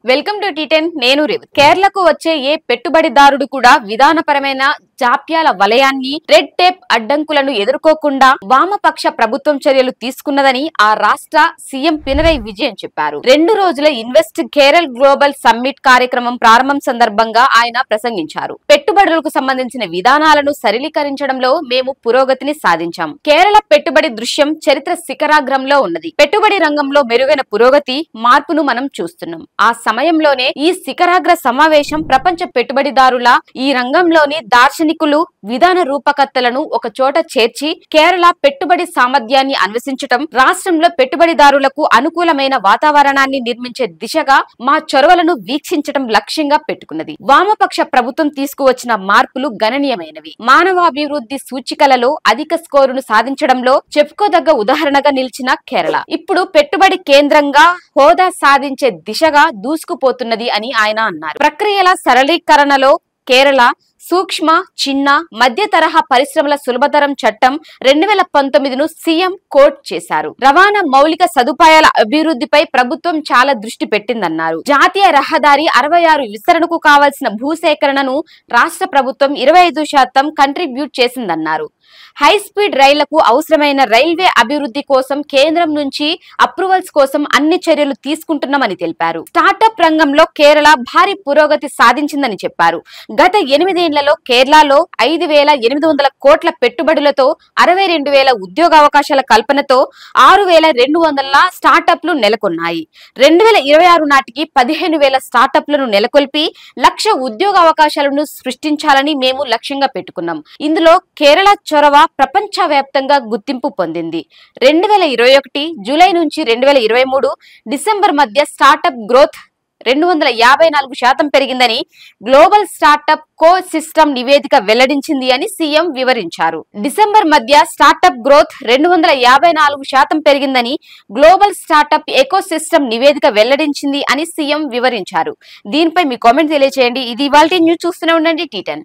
Welcome to టీ10 నేను రేవతి. కేరళకు వచ్చే ఏ పెట్టుబడిదారుడు కూడా విధానపరమైన జాప్యాల వలయాన్ని రెడ్ టేప్ అడ్డంకులను ఎదుర్కోకుండా వామపక్ష ప్రభుత్వం చర్యలు తీసుకున్నదని ఆ రాష్ట్ర సీఎం పినరయి విజయన్ చెప్పారు. 2 రోజుల ఇన్వెస్ట్ కేరళ గ్లోబల్ సమ్మిట్ కార్యక్రమం ప్రారంభం సందర్భంగా ఆయన ప్రసంగించారు. పెట్టుబడులకు సంబంధించిన విధానాలను సరళీకరించడంలో మేము పురోగతిని సాధించాం. కేరళ పెట్టుబడి దృశ్యం చరిత్ర శిఖరాగ్రంలో ఉన్నది. పెట్టుబడి రంగంలో మెరుగైన పురోగతి మార్పును మనం చూస్తున్నాం. ఆ సమయంలోనే ఈ శిఖరాగ్ర సమావేశం ప్రపంచ పెట్టుబడిదారుల ఈ రంగంలోని దార్శనికులు విధాన రూపకర్తలను ఒక చోట చేర్చి కేరళ పెట్టుబడి సామర్థ్యాన్ని అన్వేషించటం, రాష్ట్రంలో పెట్టుబడిదారులకు అనుకూలమైన వాతావరణాన్ని నిర్మించే దిశగా మా చొరవలను వీక్షించటం లక్ష్యంగా పెట్టుకున్నది. వామపక్ష ప్రభుత్వం తీసుకువచ్చిన మార్పులు గణనీయమైనవి. మానవాభివృద్ధి సూచికలలో అధిక స్కోరును సాధించడంలో చెప్పుకోదగ్గ ఉదాహరణగా నిలిచిన కేరళ ఇప్పుడు పెట్టుబడి కేంద్రంగా హోదా సాధించే దిశగా దూసుకుపోతున్నది అని ఆయన అన్నారు. ప్రక్రియల సరళీకరణలో కేరళ సూక్ష్మ, చిన్న, మధ్య తరహా పరిశ్రమల సులభతరం చట్టం 2019ను సీఎం కోట్ చేశారు. రవాణా మౌలిక సదుపాయాల అభివృద్ధిపై ప్రభుత్వం చాలా దృష్టి పెట్టిందన్నారు. జాతీయ రహదారి 66 విస్తరణకు కావాల్సిన భూసేకరణను రాష్ట్ర ప్రభుత్వం 25% కంట్రిబ్యూట్ చేసిందన్నారు. హై స్పీడ్ రైళ్లకు అవసరమైన రైల్వే అభివృద్ధి కోసం కేంద్రం నుంచి అప్రూవల్స్ కోసం అన్ని చర్యలు తీసుకుంటున్నామని తెలిపారు. స్టార్టప్ రంగంలో కేరళ భారీ పురోగతి సాధించిందని చెప్పారు. గత 8 ఏళ్లలో కేరళలో 5,800 కోట్ల పెట్టుబడులతో 62,000 ఉద్యోగావకాశాల కల్పనతో 6,200 స్టార్టప్లు నెలకొన్నాయి. 2026 నాటికి 15,000 స్టార్టప్లను నెలకొల్పి 1,00,000 ఉద్యోగావకాశాలను సృష్టించాలని మేము లక్ష్యంగా పెట్టుకున్నాం. ఇందులో కేరళ చొరవ ప్రపంచవ్యాప్తంగా గుర్తింపు పొందింది. 2021 జూలై నుంచి 2023 డిసెంబర్ మధ్య స్టార్టప్ గ్రోత్ 254% పెరిగిందని గ్లోబల్ స్టార్టప్ కో సిస్టమ్ నివేదిక వెల్లడించింది అని సీఎం వివరించారు. డిసెంబర్ మధ్య స్టార్టప్ గ్రోత్ 254% పెరిగిందని గ్లోబల్ స్టార్టప్ ఎకో సిస్టమ్ నివేదిక వెల్లడించింది అని సీఎం వివరించారు. దీనిపై మీ కామెంట్ తెలియజేయండి. ఇది ఇవాల్టి న్యూస్. చూస్తూనే ఉండండి టీ10.